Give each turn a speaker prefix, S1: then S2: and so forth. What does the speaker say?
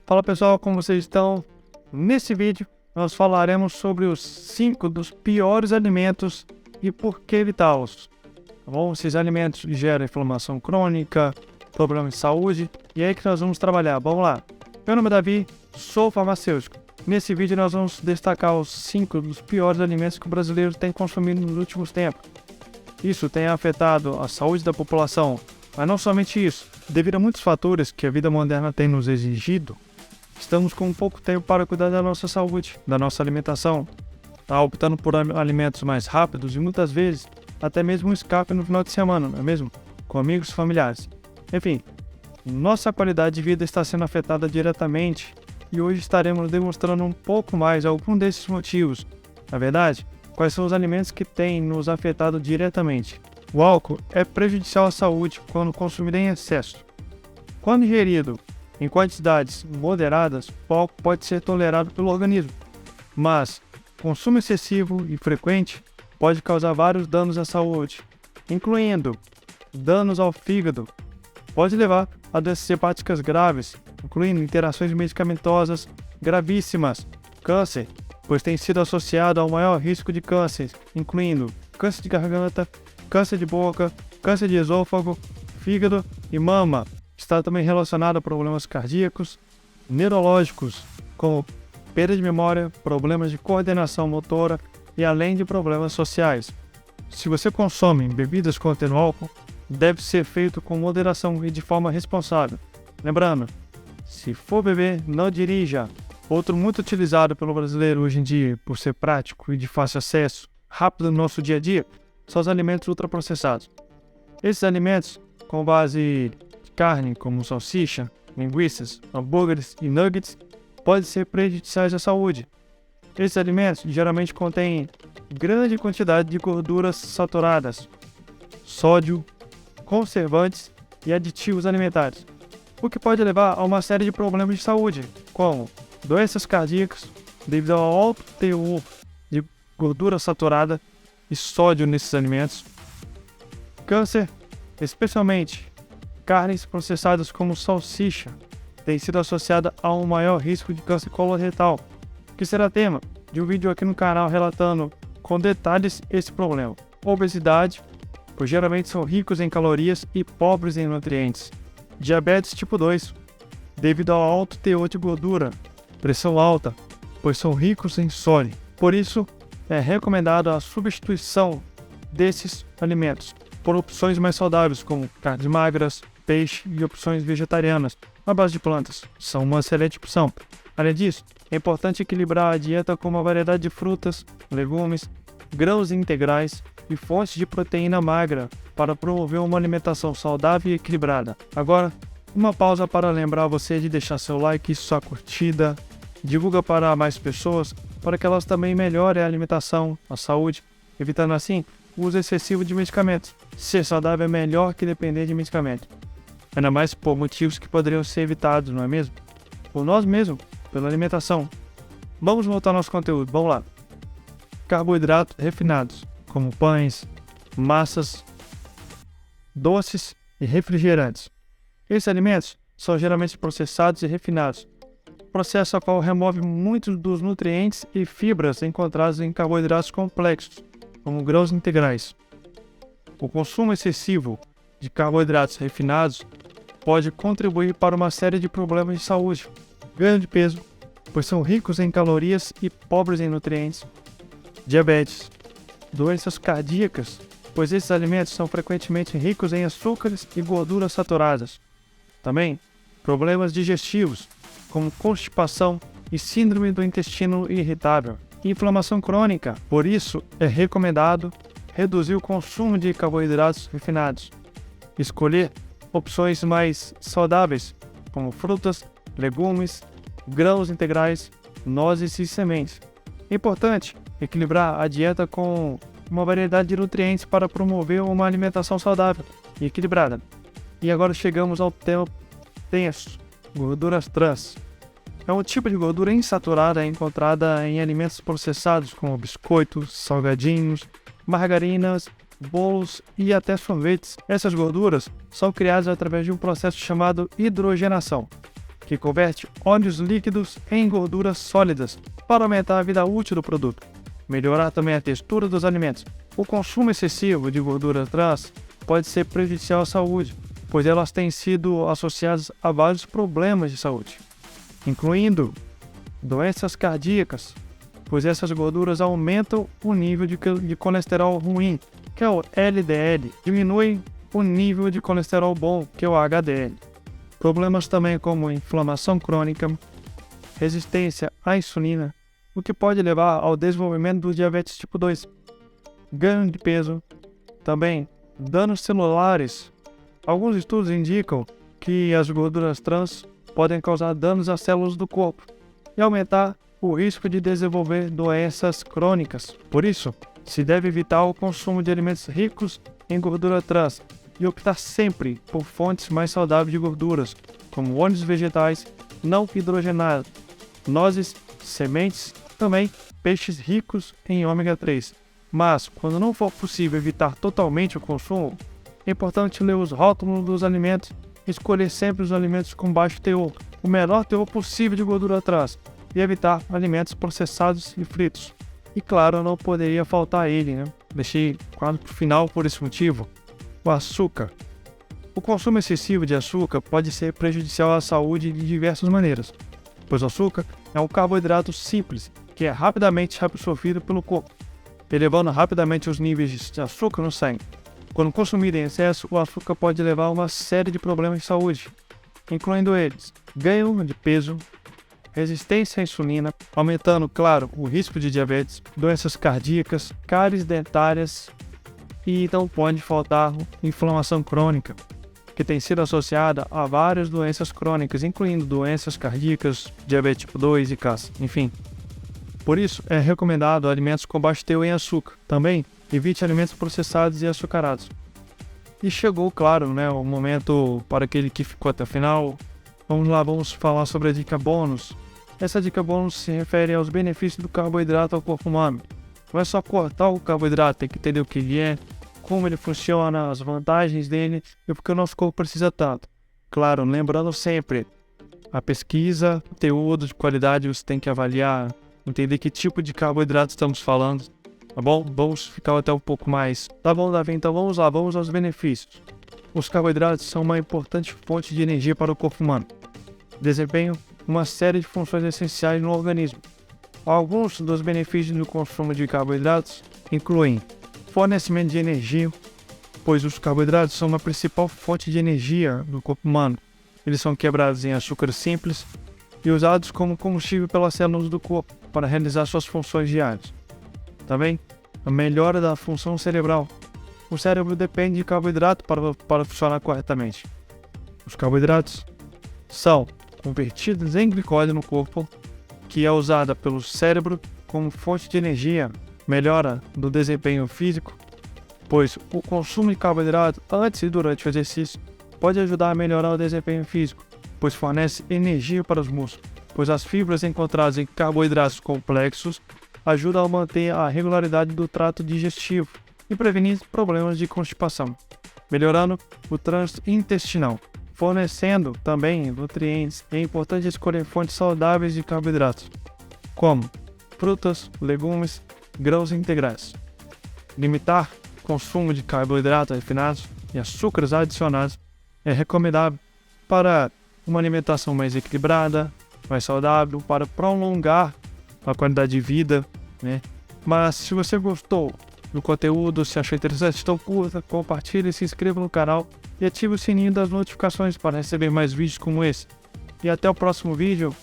S1: Fala pessoal, como vocês estão? Nesse vídeo nós falaremos sobre os 5 dos piores alimentos e por que evitá-los. Tá bom? Esses alimentos geram inflamação crônica, problemas de saúde, e é aí que nós vamos trabalhar. Vamos lá. Meu nome é Davi, sou farmacêutico. Nesse vídeo nós vamos destacar os 5 dos piores alimentos que o brasileiro tem consumido nos últimos tempos. Isso tem afetado a saúde da população, mas não somente isso. Devido a muitos fatores que a vida moderna tem nos exigido, estamos com pouco tempo para cuidar da nossa saúde, da nossa alimentação, optando por alimentos mais rápidos e muitas vezes até mesmo um escape no final de semana, não é mesmo? Com amigos e familiares. Enfim, nossa qualidade de vida está sendo afetada diretamente e hoje estaremos demonstrando um pouco mais algum desses motivos. Na verdade, quais são os alimentos que têm nos afetado diretamente? O álcool é prejudicial à saúde quando consumido em excesso. Quando ingerido em quantidades moderadas, o álcool pode ser tolerado pelo organismo, mas consumo excessivo e frequente pode causar vários danos à saúde, incluindo danos ao fígado. Pode levar a doenças hepáticas graves, incluindo interações medicamentosas gravíssimas, câncer, pois tem sido associado ao maior risco de câncer, incluindo câncer de garganta, câncer de boca, câncer de esôfago, fígado e mama. Está também relacionado a problemas cardíacos, neurológicos, como perda de memória, problemas de coordenação motora e além de problemas sociais. Se você consome bebidas contendo álcool, deve ser feito com moderação e de forma responsável. Lembrando, se for beber, não dirija. Outro muito utilizado pelo brasileiro hoje em dia, por ser prático e de fácil acesso, rápido no nosso dia a dia, são os alimentos ultraprocessados. Esses alimentos, com base de carne, como salsicha, linguiças, hambúrgueres e nuggets, podem ser prejudiciais à saúde. Esses alimentos geralmente contêm grande quantidade de gorduras saturadas, sódio, conservantes e aditivos alimentares, o que pode levar a uma série de problemas de saúde, como doenças cardíacas, devido ao alto teor de gordura saturada e sódio nesses alimentos, câncer, especialmente carnes processadas como salsicha, tem sido associada a um maior risco de câncer coloretal, que será tema de um vídeo aqui no canal relatando com detalhes esse problema. Obesidade, pois geralmente são ricos em calorias e pobres em nutrientes. Diabetes tipo 2, devido ao alto teor de gordura. Pressão alta, pois são ricos em sódio. Por isso, é recomendado a substituição desses alimentos por opções mais saudáveis, como carnes magras, peixe e opções vegetarianas à base de plantas. São uma excelente opção. Além disso, é importante equilibrar a dieta com uma variedade de frutas, legumes, grãos integrais e fontes de proteína magra para promover uma alimentação saudável e equilibrada. Agora, uma pausa para lembrar você de deixar seu like e sua curtida, divulga para mais pessoas para que elas também melhorem a alimentação, a saúde, evitando assim o uso excessivo de medicamentos. Ser saudável é melhor que depender de medicamento, ainda mais por motivos que poderiam ser evitados, não é mesmo? Por nós mesmos, pela alimentação. Vamos voltar ao nosso conteúdo, vamos lá. Carboidratos refinados, como pães, massas, doces e refrigerantes. Esses alimentos são geralmente processados e refinados, processo a qual remove muitos dos nutrientes e fibras encontrados em carboidratos complexos, como grãos integrais. O consumo excessivo de carboidratos refinados pode contribuir para uma série de problemas de saúde, ganho de peso, pois são ricos em calorias e pobres em nutrientes, diabetes, doenças cardíacas, pois esses alimentos são frequentemente ricos em açúcares e gorduras saturadas. Também, problemas digestivos, como constipação e síndrome do intestino irritável, e inflamação crônica. Por isso, é recomendado reduzir o consumo de carboidratos refinados. Escolher opções mais saudáveis, como frutas, legumes, grãos integrais, nozes e sementes. É importante equilibrar a dieta com uma variedade de nutrientes para promover uma alimentação saudável e equilibrada. E agora chegamos ao tema tenso, gorduras trans. É um tipo de gordura insaturada encontrada em alimentos processados como biscoitos, salgadinhos, margarinas, bolos e até sorvetes. Essas gorduras são criadas através de um processo chamado hidrogenação. que converte óleos líquidos em gorduras sólidas para aumentar a vida útil do produto, melhorar também a textura dos alimentos. O consumo excessivo de gordura trans pode ser prejudicial à saúde, pois elas têm sido associadas a vários problemas de saúde, incluindo doenças cardíacas, pois essas gorduras aumentam o nível de colesterol ruim, que é o LDL, diminuem o nível de colesterol bom, que é o HDL. Problemas também como inflamação crônica, resistência à insulina, o que pode levar ao desenvolvimento do diabetes tipo 2, ganho de peso, também danos celulares. Alguns estudos indicam que as gorduras trans podem causar danos às células do corpo e aumentar o risco de desenvolver doenças crônicas. Por isso, se deve evitar o consumo de alimentos ricos em gordura trans e optar sempre por fontes mais saudáveis de gorduras, como óleos vegetais não hidrogenados, nozes, sementes, também peixes ricos em ômega 3. Mas, quando não for possível evitar totalmente o consumo, é importante ler os rótulos dos alimentos e escolher sempre os alimentos com baixo teor, o menor teor possível de gordura trans, e evitar alimentos processados e fritos. E claro, não poderia faltar ele, né? Deixei quase para o final por esse motivo. O açúcar. O consumo excessivo de açúcar pode ser prejudicial à saúde de diversas maneiras, pois o açúcar é um carboidrato simples que é rapidamente absorvido pelo corpo, elevando rapidamente os níveis de açúcar no sangue. Quando consumido em excesso, o açúcar pode levar a uma série de problemas de saúde, incluindo eles ganho de peso, resistência à insulina, aumentando, claro, o risco de diabetes, doenças cardíacas, cáries dentárias e não pode faltar inflamação crônica, que tem sido associada a várias doenças crônicas, incluindo doenças cardíacas, diabetes tipo 2 e câncer, enfim. Por isso, é recomendado alimentos com baixo teor em açúcar. Também, evite alimentos processados e açucarados. E chegou, claro, né, o momento para aquele que ficou até o final. Vamos lá, vamos falar sobre a dica bônus. Essa dica bônus se refere aos benefícios do carboidrato ao corpo humano. Não é só cortar o carboidrato, tem que entender o que ele é, como ele funciona, as vantagens dele e porque o nosso corpo precisa tanto. Claro, lembrando sempre, a pesquisa, conteúdo de qualidade você tem que avaliar, entender que tipo de carboidrato estamos falando, tá bom? Vamos ficar até um pouco mais. Tá bom, Davi, então vamos lá, vamos aos benefícios. Os carboidratos são uma importante fonte de energia para o corpo humano. Desempenham uma série de funções essenciais no organismo. Alguns dos benefícios do consumo de carboidratos incluem fornecimento de energia, pois os carboidratos são uma principal fonte de energia do corpo humano. Eles são quebrados em açúcares simples e usados como combustível pelas células do corpo para realizar suas funções diárias. Também a melhora da função cerebral. O cérebro depende de carboidrato para funcionar corretamente. Os carboidratos são convertidos em glicose no corpo, que é usada pelo cérebro como fonte de energia, melhora do desempenho físico, pois o consumo de carboidrato antes e durante o exercício pode ajudar a melhorar o desempenho físico, pois fornece energia para os músculos, pois as fibras encontradas em carboidratos complexos ajudam a manter a regularidade do trato digestivo e prevenir problemas de constipação, melhorando o trânsito intestinal, fornecendo também nutrientes. É importante escolher fontes saudáveis de carboidratos, como frutas, legumes, grãos integrais. Limitar o consumo de carboidratos refinados e açúcares adicionados é recomendável para uma alimentação mais equilibrada, mais saudável, para prolongar a qualidade de vida, né? Mas se você gostou do conteúdo, se achou interessante, então curta, compartilhe, se inscreva no canal e ative o sininho das notificações para receber mais vídeos como esse. E até o próximo vídeo.